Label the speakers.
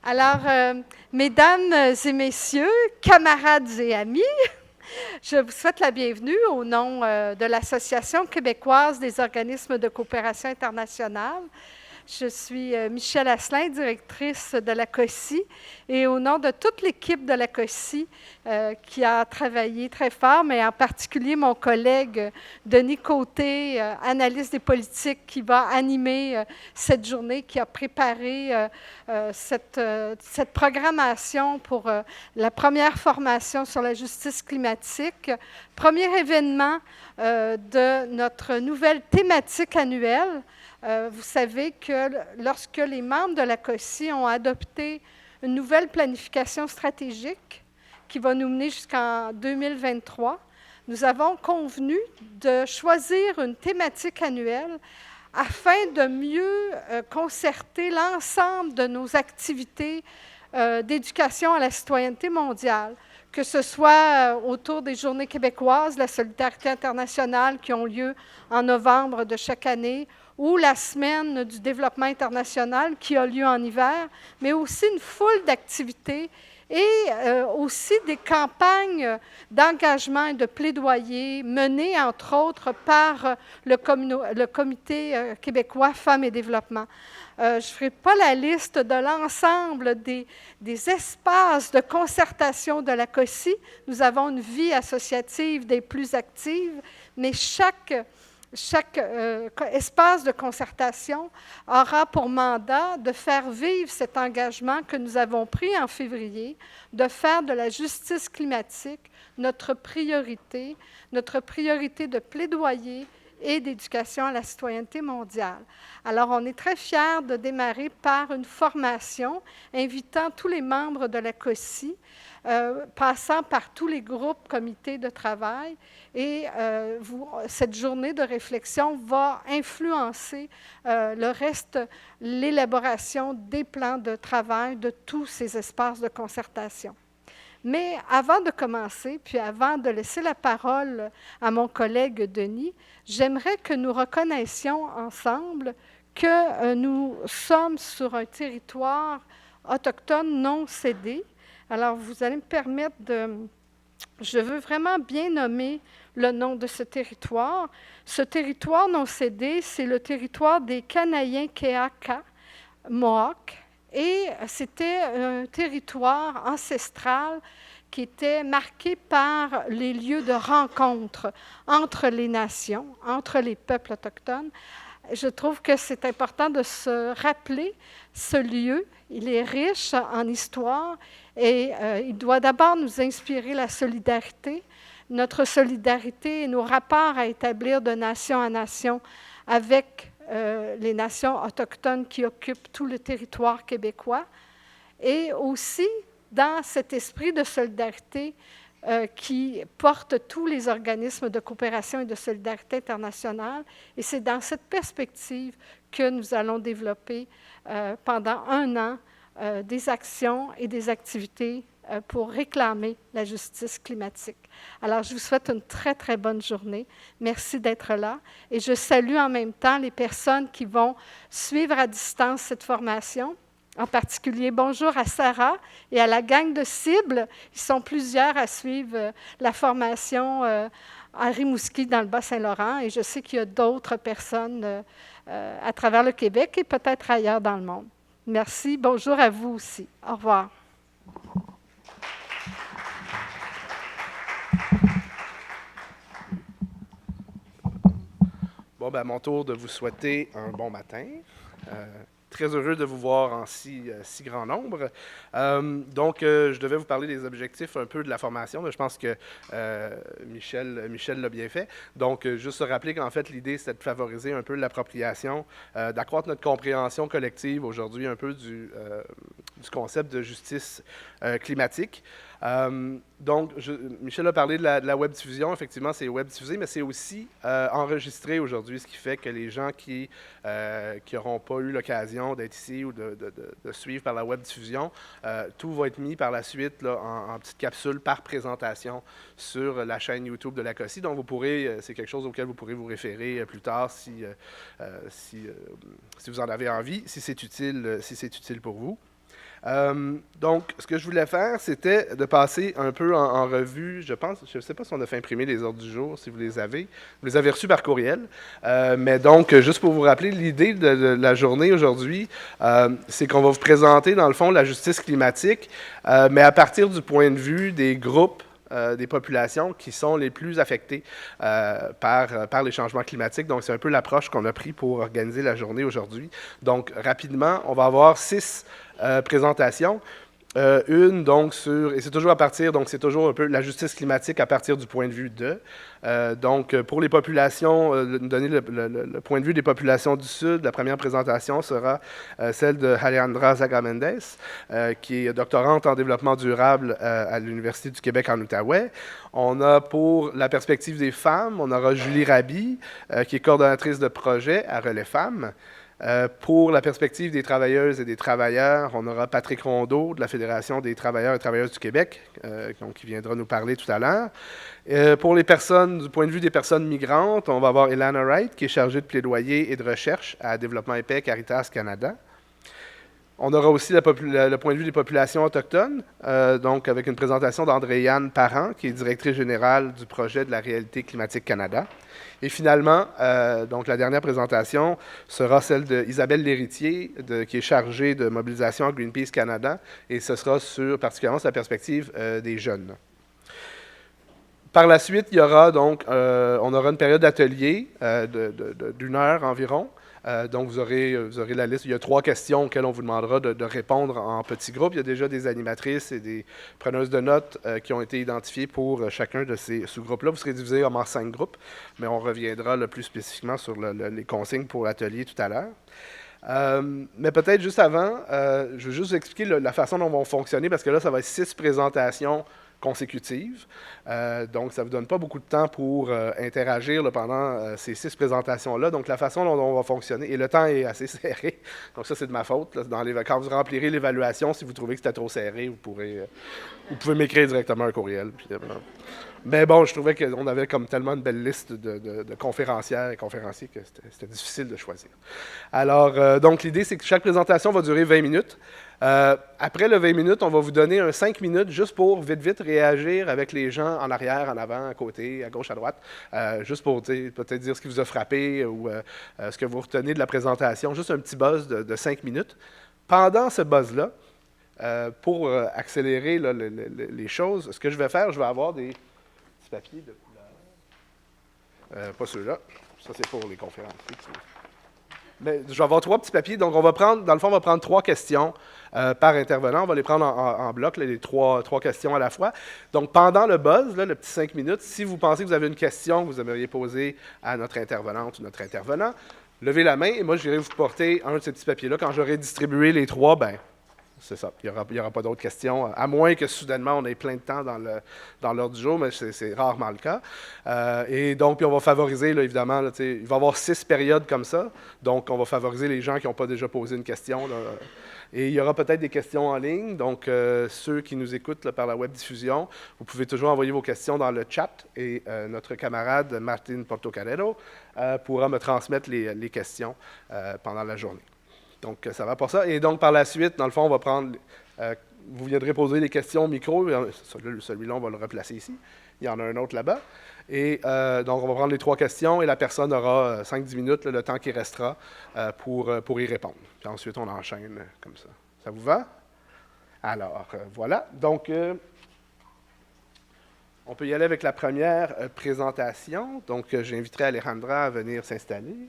Speaker 1: Alors, mesdames et messieurs, camarades et amis, je vous souhaite la bienvenue au nom de l'Association québécoise des organismes de coopération internationale. Je suis Michèle Asselin, directrice de la COSI, et au nom de toute l'équipe de la COSI qui a travaillé très fort, mais en particulier mon collègue Denis Côté, analyste des politiques, qui va animer cette journée, qui a préparé cette programmation pour la première formation sur la justice climatique, premier événement de notre nouvelle thématique annuelle. Vous savez que lorsque les membres de la COSI ont adopté une nouvelle planification stratégique qui va nous mener jusqu'en 2023, nous avons convenu de choisir une thématique annuelle afin de mieux concerter l'ensemble de nos activités d'éducation à la citoyenneté mondiale, que ce soit autour des Journées québécoises, la solidarité internationale qui ont lieu en novembre de chaque année, ou la semaine du développement international qui a lieu en hiver, mais aussi une foule d'activités et aussi des campagnes d'engagement et de plaidoyer menées, entre autres, par le Comité québécois Femmes et Développement. Je ne ferai pas la liste de l'ensemble des espaces de concertation de la COSI. Nous avons une vie associative des plus actives, mais chaque espace de concertation aura pour mandat de faire vivre cet engagement que nous avons pris en février, de faire de la justice climatique notre priorité de plaidoyer et d'éducation à la citoyenneté mondiale. Alors, on est très fiers de démarrer par une formation invitant tous les membres de la COSI, passant par tous les groupes, comités de travail. Et cette journée de réflexion va influencer le reste, l'élaboration des plans de travail de tous ces espaces de concertation. Mais avant de commencer, puis avant de laisser la parole à mon collègue Denis, j'aimerais que nous reconnaissions ensemble que nous sommes sur un territoire autochtone non cédé. Alors, vous allez me permettre je veux vraiment bien nommer le nom de ce territoire. Ce territoire non cédé, c'est le territoire des Canadiens Keaka Mohawk. Et c'était un territoire ancestral qui était marqué par les lieux de rencontre entre les nations, entre les peuples autochtones. Je trouve que c'est important de se rappeler ce lieu. Il est riche en histoire et il doit d'abord nous inspirer la solidarité, notre solidarité et nos rapports à établir de nation à nation avec les nations autochtones qui occupent tout le territoire québécois, et aussi dans cet esprit de solidarité qui porte tous les organismes de coopération et de solidarité internationale. Et c'est dans cette perspective que nous allons développer pendant un an des actions et des activités pour réclamer la justice climatique. Alors, je vous souhaite une très, très bonne journée. Merci d'être là. Et je salue en même temps les personnes qui vont suivre à distance cette formation. En particulier, bonjour à Sarah et à la gang de cibles. Ils sont plusieurs à suivre la formation à Rimouski dans le Bas-Saint-Laurent. Et je sais qu'il y a d'autres personnes à travers le Québec et peut-être ailleurs dans le monde. Merci. Bonjour à vous aussi. Au revoir.
Speaker 2: Bon, ben, à mon tour de vous souhaiter un bon matin. Très heureux de vous voir en si grand nombre. Je devais vous parler des objectifs un peu de la formation, mais je pense que Michel l'a bien fait. Donc, juste se rappeler qu'en fait, l'idée, c'est de favoriser un peu l'appropriation, d'accroître notre compréhension collective aujourd'hui un peu du concept de justice climatique. Michel a parlé de la web-diffusion. Effectivement, c'est web-diffusé, mais c'est aussi enregistré aujourd'hui, ce qui fait que les gens qui n'auront pas eu l'occasion d'être ici ou de suivre par la web-diffusion, tout va être mis par la suite là, en petite capsule par présentation sur la chaîne YouTube de la COSI. Donc, vous pourrez, c'est quelque chose auquel vous pourrez vous référer plus tard si vous en avez envie, si c'est utile pour vous. Donc, ce que je voulais faire, c'était de passer un peu en revue, je ne sais pas si on a fait imprimer les ordres du jour, si vous les avez. Vous les avez reçus par courriel. Mais donc, juste pour vous rappeler, l'idée de la journée aujourd'hui, c'est qu'on va vous présenter, dans le fond, la justice climatique, mais à partir du point de vue des groupes des populations qui sont les plus affectées par les changements climatiques. Donc, c'est un peu l'approche qu'on a pris pour organiser la journée aujourd'hui. Donc, rapidement, on va avoir 6 présentations. Une, donc, et c'est toujours c'est toujours un peu la justice climatique à partir du point de vue de. Donc, pour les populations, donner le point de vue des populations du Sud, la première présentation sera celle de Alejandra Zaga-Mendes, qui est doctorante en développement durable à l'Université du Québec en Outaouais. On a pour la perspective des femmes, on aura Julie Raby, qui est coordonnatrice de projet à Relais Femmes. Pour la perspective des travailleuses et des travailleurs, on aura Patrick Rondeau de la Fédération des travailleurs et travailleuses du Québec, qui viendra nous parler tout à l'heure. Pour les personnes, du point de vue des personnes migrantes, on va avoir Ilana Wright, qui est chargée de plaidoyer et de recherche à Développement épais Caritas Canada. On aura aussi le point de vue des populations autochtones, donc avec une présentation d'André-Yann Parent, qui est directrice générale du projet de la Réalité climatique Canada. Et finalement, donc la dernière présentation sera celle d'Isabelle Lhéritier, qui est chargée de mobilisation à Greenpeace Canada, et ce sera particulièrement sur la perspective des jeunes. Par la suite, il y aura donc, on aura une période d'atelier d'1 heure environ. Donc, vous aurez la liste. Il y a 3 questions auxquelles on vous demandera de répondre en petits groupes. Il y a déjà des animatrices et des preneuses de notes qui ont été identifiées pour chacun de ces sous-groupes-là. Vous serez divisés en 5 groupes, mais on reviendra le plus spécifiquement sur les consignes pour l'atelier tout à l'heure. Mais peut-être juste avant, je vais juste vous expliquer la façon dont on va fonctionner, parce que là, ça va être 6 présentations consécutives. Donc, ça ne vous donne pas beaucoup de temps pour interagir pendant ces 6 présentations-là. Donc, la façon dont on va fonctionner, et le temps est assez serré, donc ça, c'est de ma faute. Là, quand vous remplirez l'évaluation, si vous trouvez que c'était trop serré, vous pouvez m'écrire directement un courriel. Puis, mais bon, je trouvais qu'on avait comme tellement une belle liste de conférencières et conférenciers que c'était difficile de choisir. Alors, donc, l'idée, c'est que chaque présentation va durer 20 minutes. Après le 20 minutes, on va vous donner un 5 minutes juste pour vite réagir avec les gens en arrière, en avant, à côté, à gauche, à droite, juste pour peut-être dire ce qui vous a frappé ou ce que vous retenez de la présentation, juste un petit buzz de 5 minutes. Pendant ce buzz-là, pour accélérer là, les choses, ce que je vais faire, je vais avoir des petits papiers de couleur. Pas ceux-là, ça c'est pour les conférences. Mais je vais avoir 3 petits papiers, donc dans le fond, on va prendre 3 questions par intervenant. On va les prendre en bloc, les 3 questions à la fois. Donc, pendant le buzz, là, le petit 5 minutes, si vous pensez que vous avez une question que vous aimeriez poser à notre intervenante ou notre intervenant, levez la main et moi, je vais vous porter un de ces petits papiers-là. Quand j'aurai distribué les 3, ben c'est ça. Il n'y aura pas d'autres questions, à moins que soudainement on ait plein de temps dans l'ordre du jour, mais c'est rarement le cas. Et donc, puis on va favoriser, là, évidemment, là, il va y avoir 6 périodes comme ça, donc on va favoriser les gens qui n'ont pas déjà posé une question. Là. Et il y aura peut-être des questions en ligne, donc ceux qui nous écoutent là, par la web-diffusion, vous pouvez toujours envoyer vos questions dans le chat et notre camarade Martin Portocarrero pourra me transmettre les questions pendant la journée. Donc, ça va pour ça. Et donc, par la suite, dans le fond, on va prendre... vous viendrez poser des questions au micro. Celui-là, on va le replacer ici. Il y en a un autre là-bas. Et donc, on va prendre les 3 questions et la personne aura 5-10 minutes, le temps qui restera, pour y répondre. Puis ensuite, on enchaîne comme ça. Ça vous va? Alors, voilà. Donc, on peut y aller avec la première présentation. Donc, j'inviterai Alejandra à venir s'installer.